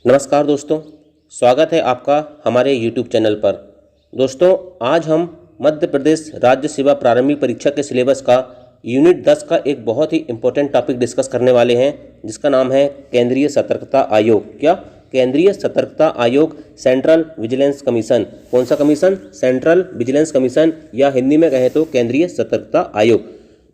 नमस्कार दोस्तों, स्वागत है आपका हमारे YouTube चैनल पर। दोस्तों, आज हम मध्य प्रदेश राज्य सेवा प्रारंभिक परीक्षा के सिलेबस का यूनिट 10 का एक बहुत ही इम्पोर्टेंट टॉपिक डिस्कस करने वाले हैं, जिसका नाम है केंद्रीय सतर्कता आयोग। क्या? केंद्रीय सतर्कता आयोग, सेंट्रल विजिलेंस कमीशन। कौन सा कमीशन? सेंट्रल विजिलेंस कमीशन, या हिंदी में कहें तो केंद्रीय सतर्कता आयोग।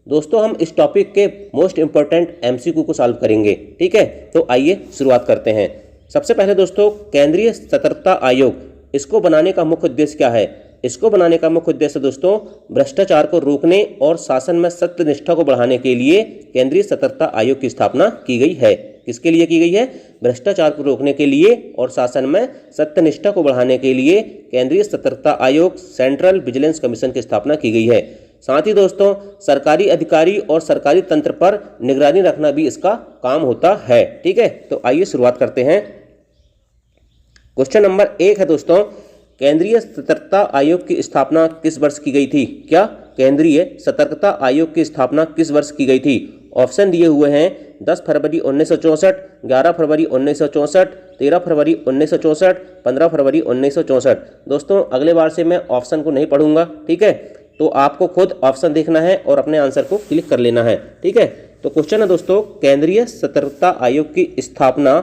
दोस्तों, हम इस टॉपिक के मोस्ट इम्पोर्टेंट MCQ को सॉल्व करेंगे। ठीक है, तो आइए शुरुआत करते हैं। सबसे पहले दोस्तों, केंद्रीय सतर्कता आयोग, इसको बनाने का मुख्य उद्देश्य क्या है? इसको बनाने का मुख्य उद्देश्य दोस्तों, भ्रष्टाचार को रोकने और शासन में सत्यनिष्ठा को बढ़ाने के लिए केंद्रीय सतर्कता आयोग की स्थापना की गई है। किसके लिए की गई है? भ्रष्टाचार को रोकने के लिए और शासन में सत्यनिष्ठा को बढ़ाने के लिए केंद्रीय सतर्कता आयोग, सेंट्रल विजिलेंस कमीशन की स्थापना की गई है। साथ ही दोस्तों, सरकारी अधिकारी और सरकारी तंत्र पर निगरानी रखना भी इसका काम होता है। ठीक है, तो आइए शुरुआत करते हैं। क्वेश्चन नंबर 1 है दोस्तों, केंद्रीय सतर्कता आयोग की स्थापना किस वर्ष की गई थी? क्या? केंद्रीय सतर्कता आयोग की स्थापना किस वर्ष की गई थी? ऑप्शन दिए हुए हैं 10 फरवरी 1964, 11 फरवरी 1964, 13 फरवरी 1964, 15 फरवरी 1964। दोस्तों, अगले बार से मैं ऑप्शन को नहीं पढ़ूंगा। ठीक है, तो आपको खुद ऑप्शन देखना है और अपने आंसर को क्लिक कर लेना है। ठीक है, तो क्वेश्चन है दोस्तों, केंद्रीय सतर्कता आयोग की स्थापना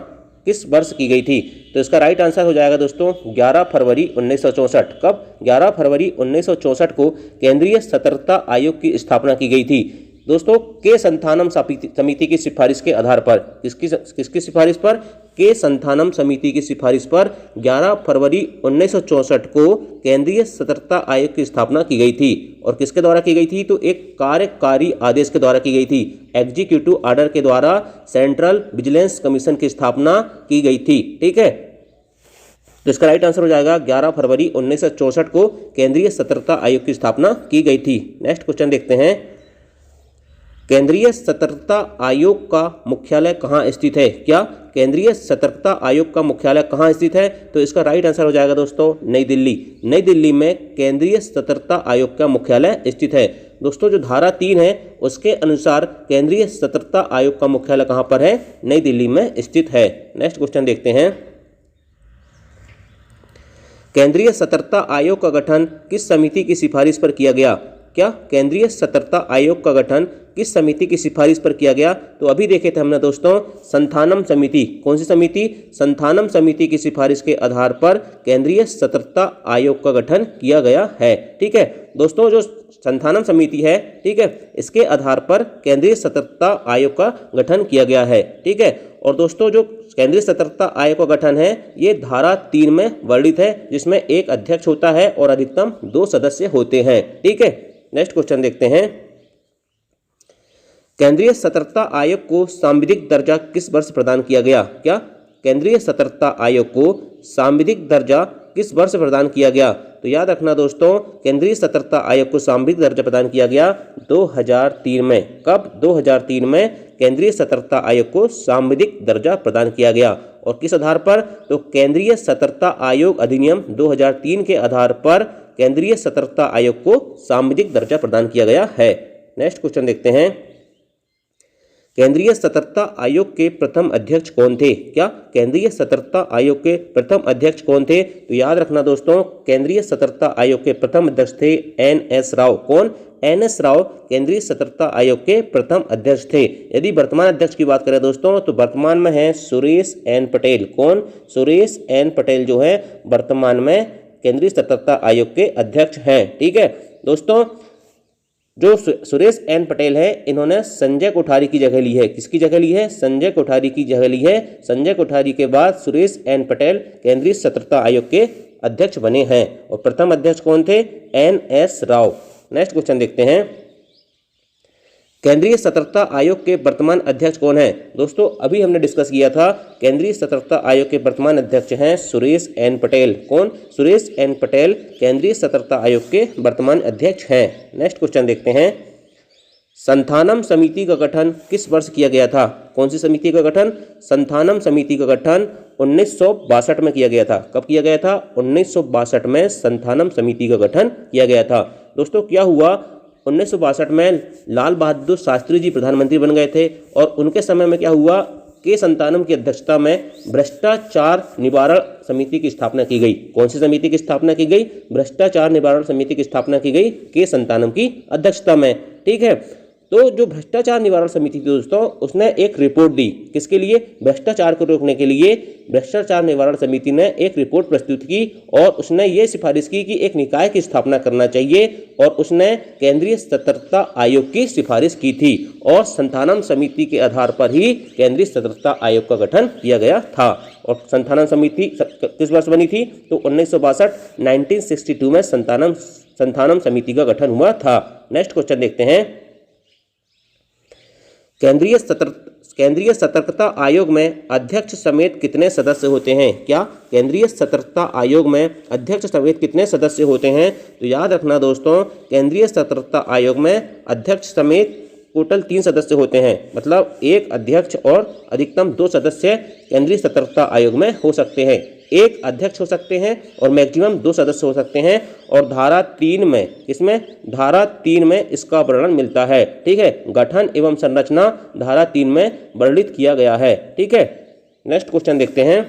किस वर्ष की गई थी? तो इसका राइट आंसर हो जाएगा दोस्तों 11 फरवरी 1964। कब? 11 फरवरी 1964 को केंद्रीय सतर्कता आयोग की स्थापना की गई थी। दोस्तों, के संथानम समिति की सिफारिश के आधार पर, किसकी सिफारिश पर? के संथानम समिति की सिफारिश पर 11 फरवरी 1964 को केंद्रीय सतर्कता आयोग की स्थापना की गई थी। और किसके द्वारा की गई थी? तो एक कार्यकारी आदेश के द्वारा की गई थी। एग्जीक्यूटिव ऑर्डर के द्वारा सेंट्रल विजिलेंस कमीशन की स्थापना की गई थी। ठीक है, तो इसका राइट आंसर हो जाएगा 11 फरवरी 1964 को केंद्रीय सतर्कता आयोग की स्थापना की गई थी। नेक्स्ट क्वेश्चन देखते हैं, केंद्रीय सतर्कता आयोग का मुख्यालय कहाँ स्थित है? क्या? केंद्रीय सतर्कता आयोग का मुख्यालय कहाँ स्थित है? तो इसका राइट आंसर हो जाएगा दोस्तों नई दिल्ली। नई दिल्ली में केंद्रीय सतर्कता आयोग का मुख्यालय स्थित है। दोस्तों, जो धारा 3 है उसके अनुसार केंद्रीय सतर्कता आयोग का मुख्यालय कहाँ पर है? नई दिल्ली में स्थित है। नेक्स्ट क्वेश्चन देखते हैं, केंद्रीय सतर्कता आयोग का गठन किस समिति की सिफारिश पर किया गया? क्या? केंद्रीय सतर्कता आयोग का गठन किस समिति की सिफारिश पर किया गया? तो अभी देखे थे हमने दोस्तों संथानम समिति। कौन सी समिति? संथानम समिति की सिफारिश के आधार पर केंद्रीय सतर्कता आयोग का गठन किया गया है। ठीक है दोस्तों, जो संथानम समिति है, ठीक है, इसके आधार पर केंद्रीय सतर्कता आयोग का गठन किया गया है। ठीक है, और दोस्तों, जो केंद्रीय सतर्कता आयोग का गठन है ये धारा 3 में वर्णित है, जिसमें एक अध्यक्ष होता है और अधिकतम 2 सदस्य होते हैं। ठीक है, नेक्स्ट क्वेश्चन देखते हैं, केंद्रीय सतर्कता आयोग को सांविधिक दर्जा किस वर्ष प्रदान किया गया? क्या? केंद्रीय सतर्कता आयोग को सांविधिक दर्जा किस वर्ष प्रदान किया गया? तो याद रखना दोस्तों, केंद्रीय सतर्कता आयोग को सांविधिक दर्जा प्रदान किया गया 2003 में। कब? 2003 में केंद्रीय सतर्कता आयोग को सांविधिक दर्जा प्रदान किया गया। और किस आधार पर? तो केंद्रीय सतर्कता आयोग अधिनियम 2003 के आधार पर केंद्रीय सतर्कता आयोग को सांविधिक दर्जा प्रदान किया गया है। नेक्स्ट क्वेश्चन देखते हैं, केंद्रीय सतर्कता आयोग के प्रथम अध्यक्ष कौन थे? क्या? केंद्रीय सतर्कता आयोग के प्रथम अध्यक्ष कौन थे? तो याद रखना दोस्तों, केंद्रीय सतर्कता आयोग के प्रथम अध्यक्ष थे NS राव। कौन? NS राव केंद्रीय सतर्कता आयोग के प्रथम अध्यक्ष थे। यदि वर्तमान अध्यक्ष की बात करें दोस्तों, तो वर्तमान में है सुरेश N पटेल। कौन? सुरेश N पटेल जो है वर्तमान में केंद्रीय सतर्कता आयोग के अध्यक्ष हैं। ठीक है दोस्तों, जो सुरेश N पटेल है, इन्होंने संजय कोठारी की जगह ली है। किसकी जगह ली है? संजय कोठारी की जगह ली है। संजय कोठारी के बाद सुरेश N पटेल केंद्रीय सतर्कता आयोग के अध्यक्ष बने हैं। और प्रथम अध्यक्ष कौन थे? NS राव। नेक्स्ट क्वेश्चन देखते हैं, केंद्रीय सतर्कता आयोग के वर्तमान अध्यक्ष कौन है? दोस्तों, अभी हमने डिस्कस किया था, केंद्रीय सतर्कता आयोग के वर्तमान अध्यक्ष हैं सुरेश N पटेल। कौन? सुरेश N पटेल केंद्रीय सतर्कता आयोग के वर्तमान अध्यक्छ हैं। नेक्स्ट क्वेश्चन देखते हैं, संथानम समिति का गठन किस वर्ष किया गया था? कौन सी समिति का गठन? संथानम समिति का गठन 1962 में किया गया था। कब किया गया था? 1962 में संथानम समिति का गठन किया गया था। दोस्तों, क्या हुआ? 1962 में लाल बहादुर शास्त्री जी प्रधानमंत्री बन गए थे और उनके समय में क्या हुआ, के संतानम की अध्यक्षता में भ्रष्टाचार निवारण समिति की स्थापना की गई। कौन सी समिति की स्थापना की गई? भ्रष्टाचार निवारण समिति की स्थापना की गई के संतानम की अध्यक्षता में। ठीक है, तो जो भ्रष्टाचार निवारण समिति थी दोस्तों, उसने एक रिपोर्ट दी। किसके लिए? भ्रष्टाचार को रोकने के लिए भ्रष्टाचार निवारण समिति ने एक रिपोर्ट प्रस्तुत की और उसने ये सिफारिश की कि एक निकाय की स्थापना करना चाहिए और उसने केंद्रीय सतर्कता आयोग की सिफारिश की थी और संथानम समिति के आधार पर ही केंद्रीय सतर्कता आयोग का गठन किया गया था। और संथानम समिति किस वर्ष बनी थी? तो 1962 में संथानम समिति का गठन हुआ था। नेक्स्ट क्वेश्चन देखते हैं। केंद्रीय सतर्कता आयोग में अध्यक्ष समेत कितने सदस्य होते हैं? क्या केंद्रीय सतर्कता आयोग में अध्यक्ष समेत कितने सदस्य होते हैं? तो याद रखना दोस्तों, केंद्रीय सतर्कता आयोग में अध्यक्ष समेत टोटल 3 सदस्य होते हैं। मतलब एक अध्यक्ष और अधिकतम 2 सदस्य केंद्रीय सतर्कता आयोग में हो सकते हैं। एक अध्यक्ष हो सकते हैं और मैक्सिमम 2 सदस्य हो सकते हैं। और धारा 3 में, इसमें धारा 3 में इसका वर्णन मिलता है। ठीक है, गठन एवं संरचना धारा 3 में वर्णित किया गया है। ठीक है, नेक्स्ट क्वेश्चन देखते हैं।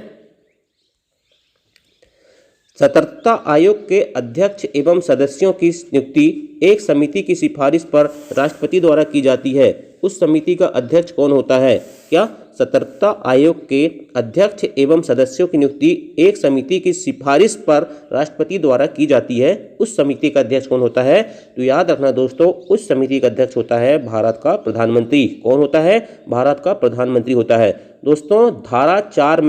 सतर्कता आयोग के अध्यक्ष एवं सदस्यों की नियुक्ति एक समिति की सिफारिश पर राष्ट्रपति द्वारा की जाती है। उस समिति का अध्यक्ष कौन होता है? क्या सतर्कता आयोग के अध्यक्ष एवं सदस्यों की नियुक्ति एक समिति की सिफारिश पर राष्ट्रपति द्वारा की जाती है। उस समिति का अध्यक्ष कौन होता है? तो याद रखना दोस्तों, उस समिति का अध्यक्ष होता है भारत का प्रधानमंत्री। कौन होता है? भारत का प्रधानमंत्री होता है। दोस्तों धारा 4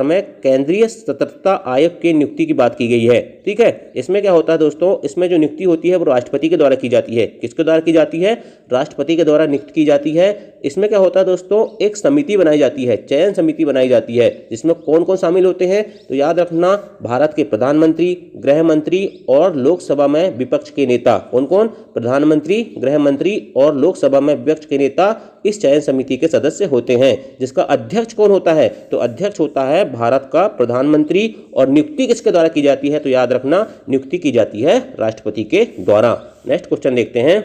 में केंद्रीय सतर्कता आयोग की नियुक्ति की बात की गई है। ठीक है, इसमें क्या होता है दोस्तों, इसमें जो नियुक्ति होती है वो राष्ट्रपति के द्वारा की जाती है। किसके द्वारा की जाती है? राष्ट्रपति के द्वारा नियुक्त की जाती है। इसमें क्या होता है दोस्तों, एक समिति बनाई जाती है, चयन समिति बनाई जाती है, जिसमें कौन कौन शामिल होते हैं? तो याद रखना, भारत के प्रधानमंत्री, गृह मंत्री और लोकसभा में विपक्ष के नेता। कौन कौन? प्रधानमंत्री, गृह मंत्री और लोकसभा में विपक्ष के नेता इस चयन समिति के सदस्य होते हैं। जिसका अध्यक्ष कौन होता है? तो अध्यक्ष होता है भारत का प्रधानमंत्री। और नियुक्ति किसके द्वारा की जाती है? तो याद रखना, नियुक्ति की जाती है राष्ट्रपति के द्वारा। नेक्स्ट क्वेश्चन देखते हैं।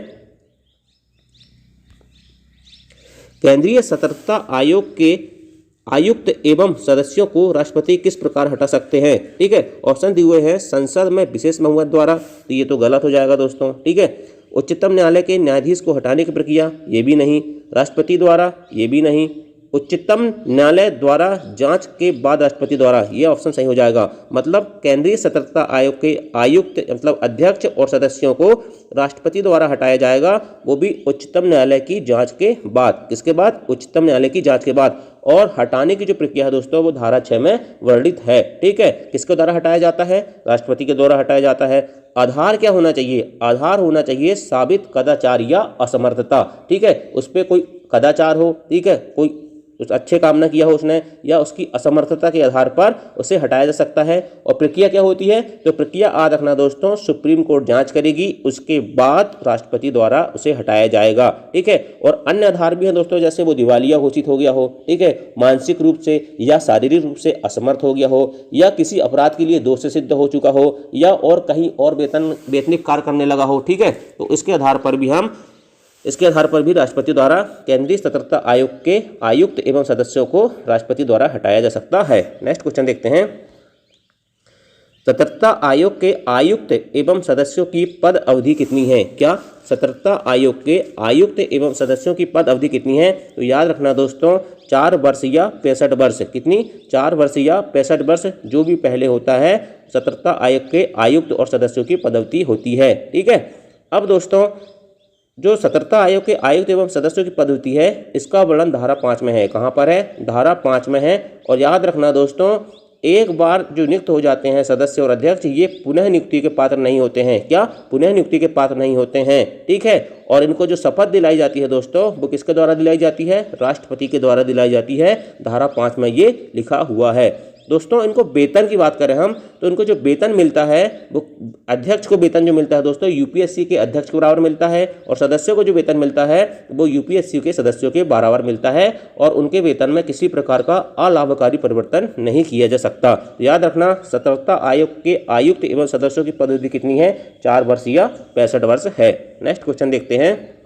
केंद्रीय सतर्कता आयोग के आयुक्त एवं सदस्यों को राष्ट्रपति किस प्रकार हटा सकते हैं? ठीक है, ऑप्शन दिए हुए हैं संसद में विशेष बहुमत द्वारा, तो ये तो गलत हो जाएगा दोस्तों। ठीक है, उच्चतम न्यायालय के न्यायाधीश को हटाने की प्रक्रिया, ये भी नहीं। राष्ट्रपति द्वारा, ये भी नहीं। उच्चतम न्यायालय द्वारा जांच के बाद राष्ट्रपति द्वारा, ये ऑप्शन सही हो जाएगा। मतलब केंद्रीय सतर्कता आयोग के आयुक्त मतलब अध्यक्ष और सदस्यों को राष्ट्रपति द्वारा हटाया जाएगा, वो भी उच्चतम न्यायालय की जांच के बाद। किसके बाद? उच्चतम न्यायालय की जांच के बाद। और हटाने की जो प्रक्रिया है दोस्तों, वो धारा 6 में वर्णित है। ठीक है, किसके द्वारा हटाया जाता है? राष्ट्रपति के द्वारा हटाया जाता है। आधार क्या होना चाहिए? आधार होना चाहिए साबित कदाचार या असमर्थता। ठीक है, उस पर कोई कदाचार हो, ठीक है, कोई कुछ अच्छे काम ना किया हो उसने, या उसकी असमर्थता के आधार पर उसे हटाया जा सकता है। और प्रक्रिया क्या होती है? तो प्रक्रिया याद रखना दोस्तों, सुप्रीम कोर्ट जांच करेगी, उसके बाद राष्ट्रपति द्वारा उसे हटाया जाएगा। ठीक है, और अन्य आधार भी है दोस्तों, जैसे वो दिवालिया घोषित हो गया हो, ठीक है, मानसिक रूप से या शारीरिक रूप से असमर्थ हो गया हो, या किसी अपराध के लिए दोषी सिद्ध हो चुका हो, या और कहीं और वेतनिक कार्य करने लगा हो। ठीक है, तो इसके आधार पर भी राष्ट्रपति द्वारा केंद्रीय सतर्कता आयोग के आयुक्त एवं सदस्यों को राष्ट्रपति द्वारा हटाया जा सकता है। नेक्स्ट क्वेश्चन देखते हैं। सतर्कता आयोग के आयुक्त एवं सदस्यों की पद अवधि कितनी है? क्या सतर्कता आयोग के आयुक्त एवं सदस्यों की पद अवधि कितनी है? तो याद रखना दोस्तों, 4 वर्ष या 65 वर्ष। कितनी? 4 वर्ष या 65 वर्ष, जो भी पहले होता है सतर्कता आयोग के आयुक्त और सदस्यों की पद अवधि होती है। ठीक है, अब दोस्तों जो सतर्कता आयोग के आयुक्त एवं सदस्यों की पद होती है, इसका वर्णन धारा 5 में है। कहाँ पर है? धारा 5 में है। और याद रखना दोस्तों, एक बार जो नियुक्त हो जाते हैं सदस्य और अध्यक्ष, ये पुनः नियुक्ति के पात्र नहीं होते हैं। क्या? पुनः नियुक्ति के पात्र नहीं होते हैं। ठीक है, और इनको जो शपथ दिलाई जाती है दोस्तों, वो किसके द्वारा दिलाई जाती है? राष्ट्रपति के द्वारा दिलाई जाती है। धारा 5 में ये लिखा हुआ है। दोस्तों इनको वेतन की बात करें हम, तो इनको जो वेतन मिलता है, वो अध्यक्ष को वेतन जो मिलता है दोस्तों, यूपीएससी के अध्यक्ष के बराबर मिलता है, और सदस्यों को जो वेतन मिलता है वो यूपीएससी के सदस्यों के बराबर मिलता है, और उनके वेतन में किसी प्रकार का अलाभकारी परिवर्तन नहीं किया जा सकता। याद रखना, सतर्कता आयोग के आयुक्त एवं सदस्यों की पद अवधि कितनी है? 4 वर्ष या 65 वर्ष है। नेक्स्ट क्वेश्चन देखते हैं।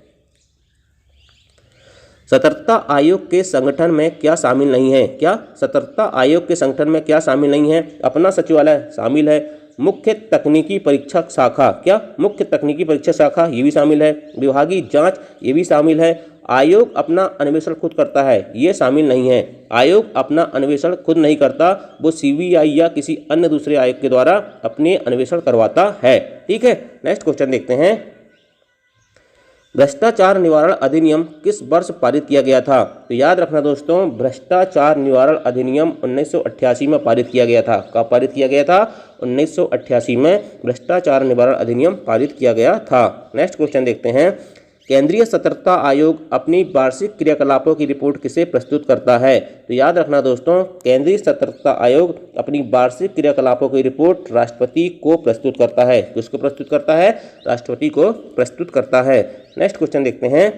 सतर्कता आयोग के संगठन में क्या शामिल नहीं है? क्या सतर्कता आयोग के संगठन में क्या शामिल नहीं है? अपना सचिवालय शामिल है, मुख्य तकनीकी परीक्षक शाखा, क्या मुख्य तकनीकी परीक्षक शाखा ये भी शामिल है, विभागीय जांच ये भी शामिल है, आयोग अपना अन्वेषण खुद करता है ये शामिल नहीं है। आयोग अपना अन्वेषण खुद नहीं करता, वो सीबीआई या किसी अन्य दूसरे आयोग के द्वारा अपने अन्वेषण करवाता है। ठीक है, नेक्स्ट क्वेश्चन देखते हैं। भ्रष्टाचार निवारण अधिनियम किस वर्ष पारित किया गया था? तो याद रखना दोस्तों, भ्रष्टाचार निवारण अधिनियम 1988 में पारित किया गया था। कब पारित किया गया था? 1988 में भ्रष्टाचार निवारण अधिनियम पारित किया गया था। नेक्स्ट क्वेश्चन देखते हैं। केंद्रीय सतर्कता आयोग अपनी वार्षिक क्रियाकलापों की रिपोर्ट किसे प्रस्तुत करता है? तो याद रखना दोस्तों, केंद्रीय सतर्कता आयोग अपनी वार्षिक क्रियाकलापों की रिपोर्ट राष्ट्रपति को प्रस्तुत करता है। किसको प्रस्तुत करता है? राष्ट्रपति को प्रस्तुत करता है। नेक्स्ट क्वेश्चन देखते हैं।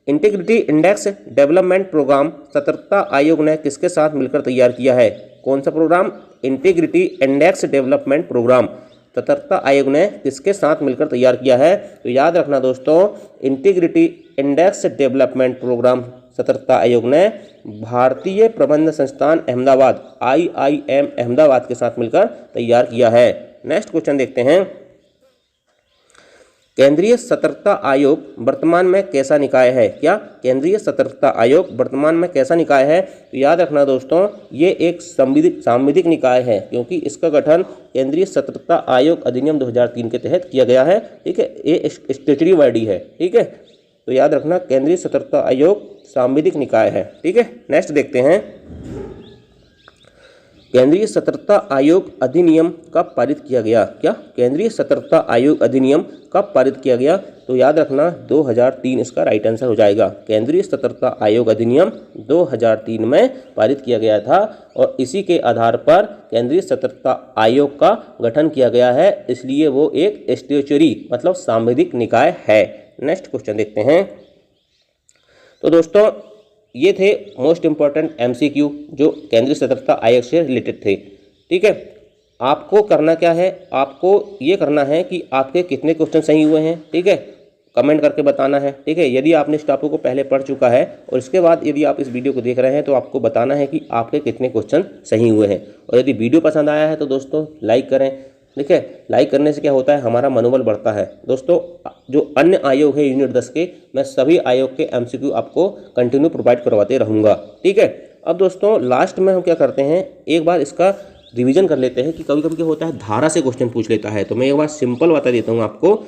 इंटीग्रिटी इंडेक्स डेवलपमेंट प्रोग्राम सतर्कता आयोग ने किसके साथ मिलकर तैयार किया है? कौन सा programme? Integrity index development programme सतर्कता आयोग ने किसके साथ मिलकर तैयार किया है? तो याद रखना दोस्तों, इंटीग्रिटी इंडेक्स डेवलपमेंट प्रोग्राम सतर्कता आयोग ने भारतीय प्रबंध संस्थान अहमदाबाद IIM अहमदाबाद के साथ मिलकर तैयार किया है। नेक्स्ट क्वेश्चन देखते हैं। केंद्रीय सतर्कता आयोग वर्तमान में कैसा निकाय है? क्या केंद्रीय सतर्कता आयोग वर्तमान में कैसा निकाय है? तो याद रखना दोस्तों, ये एक सांविधिक निकाय है, क्योंकि इसका गठन केंद्रीय सतर्कता आयोग अधिनियम 2003 के तहत किया गया है। ठीक है, ये स्टेचुटरी बॉडी है। ठीक है, तो याद रखना केंद्रीय सतर्कता आयोग सांविधिक निकाय है। ठीक है, नेक्स्ट देखते हैं। केंद्रीय सतर्कता आयोग अधिनियम कब पारित किया गया? क्या केंद्रीय सतर्कता आयोग अधिनियम कब पारित किया गया? तो याद रखना 2003 इसका राइट आंसर हो जाएगा। केंद्रीय सतर्कता आयोग अधिनियम 2003 में पारित किया गया था और इसी के आधार पर केंद्रीय सतर्कता आयोग का गठन किया गया है, इसलिए वो एक स्टेचुटरी मतलब सांविधिक निकाय है। नेक्स्ट क्वेश्चन देखते हैं। तो दोस्तों, ये थे मोस्ट इम्पॉर्टेंट MCQ जो केंद्रीय सतर्कता आयोग से रिलेटेड थे। ठीक है, आपको करना क्या है? आपको ये करना है कि आपके कितने क्वेश्चन सही हुए हैं। ठीक है, कमेंट करके बताना है। ठीक है, यदि आपने इस टॉपिक को पहले पढ़ चुका है और इसके बाद यदि आप इस वीडियो को देख रहे हैं तो आपको बताना है कि आपके कितने क्वेश्चन सही हुए हैं। और यदि वीडियो पसंद आया है तो दोस्तों लाइक करें। ठीक है, लाइक करने से क्या होता है? हमारा मनोबल बढ़ता है। दोस्तों, जो अन्य आयोग है यूनिट 10 के, मैं सभी आयोग के MCQ आपको कंटिन्यू प्रोवाइड करवाते रहूँगा। ठीक है, अब दोस्तों लास्ट में हम क्या करते हैं, एक बार इसका रिवीजन कर लेते हैं कि कभी कभी क्या होता है धारा से क्वेश्चन पूछ लेता है। तो मैं एक बार सिंपल बता देता हूँ आपको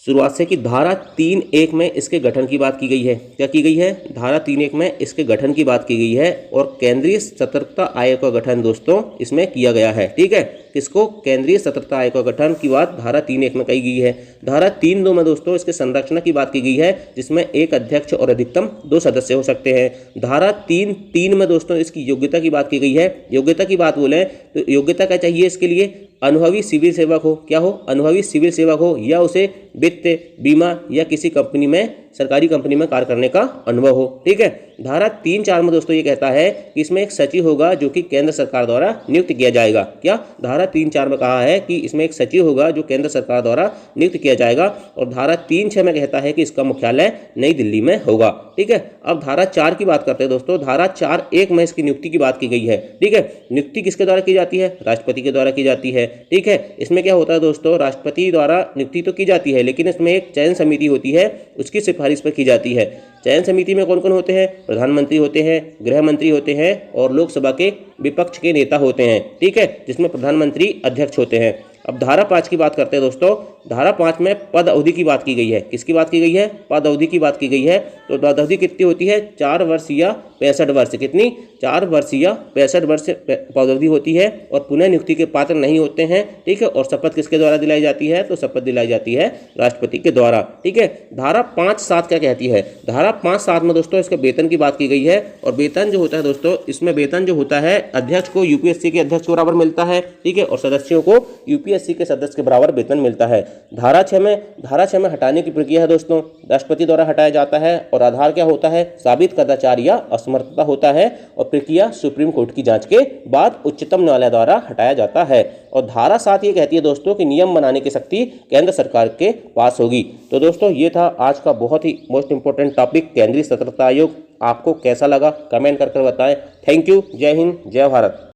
शुरुआत से कि धारा 3.1 में इसके गठन की बात की गई है। क्या की गई है? धारा 3.1 में इसके गठन की बात की गई है और केंद्रीय सतर्कता आयोग का गठन दोस्तों इसमें किया गया है। ठीक है, किसको? केंद्रीय सतर्कता आयोग का गठन की बात धारा 3.1 में कही गई है। धारा 3.2 में दोस्तों इसके संरचना की बात की गई है, जिसमें एक अध्यक्ष और अधिकतम 2 सदस्य हो सकते हैं। धारा 3.3 में दोस्तों इसकी योग्यता की बात की गई है। योग्यता की बात बोले तो योग्यता क्या चाहिए इसके लिए? अनुभवी सिविल सेवक हो। क्या हो? अनुभवी सिविल सेवक हो या उसे वित्त, बीमा या किसी कंपनी में, सरकारी कंपनी में कार्य करने का अनुभव हो। ठीक है, धारा 3.4 में दोस्तों ये कहता है कि इसमें एक सचिव होगा जो कि केंद्र सरकार द्वारा नियुक्त किया जाएगा। क्या? धारा 3.4 में कहा है कि इसमें एक सचिव होगा जो केंद्र सरकार द्वारा नियुक्त किया जाएगा। और धारा 3.6 में कहता है कि इसका मुख्यालय नई दिल्ली में होगा। ठीक है, अब धारा 4 की बात करते हैं दोस्तों। धारा 4.1 में इसकी नियुक्ति की बात की गई है। ठीक है, नियुक्ति किसके द्वारा की जाती है? राष्ट्रपति के द्वारा की जाती है। ठीक है, इसमें क्या होता है दोस्तों, राष्ट्रपति द्वारा नियुक्ति तो की जाती है, लेकिन इसमें एक चयन समिति होती है, उसकी सिफारिश पर की जाती है। चयन समिति में कौन कौन होते हैं? प्रधानमंत्री होते हैं, गृह मंत्री होते हैं और लोकसभा के विपक्ष के नेता होते हैं। ठीक है, जिसमें प्रधानमंत्री अध्यक्ष होते हैं। अब धारा 5 की बात करते हैं दोस्तों। धारा 5 में पद अवधि की बात की गई है। किसकी बात की गई है? पद अवधि की बात की गई है। तो पद अवधि कितनी होती है? 4 वर्ष या 65 वर्ष। कितनी? 4 वर्ष या 65 वर्ष पद अवधि होती है और पुनः नियुक्ति के पात्र नहीं होते हैं। ठीक है, और शपथ किसके द्वारा दिलाई जाती है? तो शपथ दिलाई जाती है राष्ट्रपति के द्वारा। ठीक है, धारा 5.7 क्या कहती है? धारा 5.7 में दोस्तों इसके वेतन की बात की गई है। और वेतन जो होता है दोस्तों, इसमें वेतन जो होता है अध्यक्ष को UPSC के अध्यक्ष के बराबर मिलता है। ठीक है, और सदस्यों को UPSC यूपीएससी के सदस्य के बराबर वेतन मिलता है। धारा 6 में हटाने की प्रक्रिया है दोस्तों, राष्ट्रपति द्वारा हटाया जाता है और आधार क्या होता है, साबित कदाचार या असमर्थता होता है और प्रक्रिया सुप्रीम कोर्ट की जांच के बाद उच्चतम न्यायालय द्वारा हटाया जाता है। और धारा 7 ये कहती है दोस्तों कि नियम बनाने की शक्ति केंद्र सरकार के पास होगी। तो दोस्तों ये था आज का बहुत ही मोस्ट इंपोर्टेंट टॉपिक केंद्रीय सतर्कता आयोग। आपको कैसा लगा कमेंट कर बताएं। Thank you. जय हिंद, जय भारत।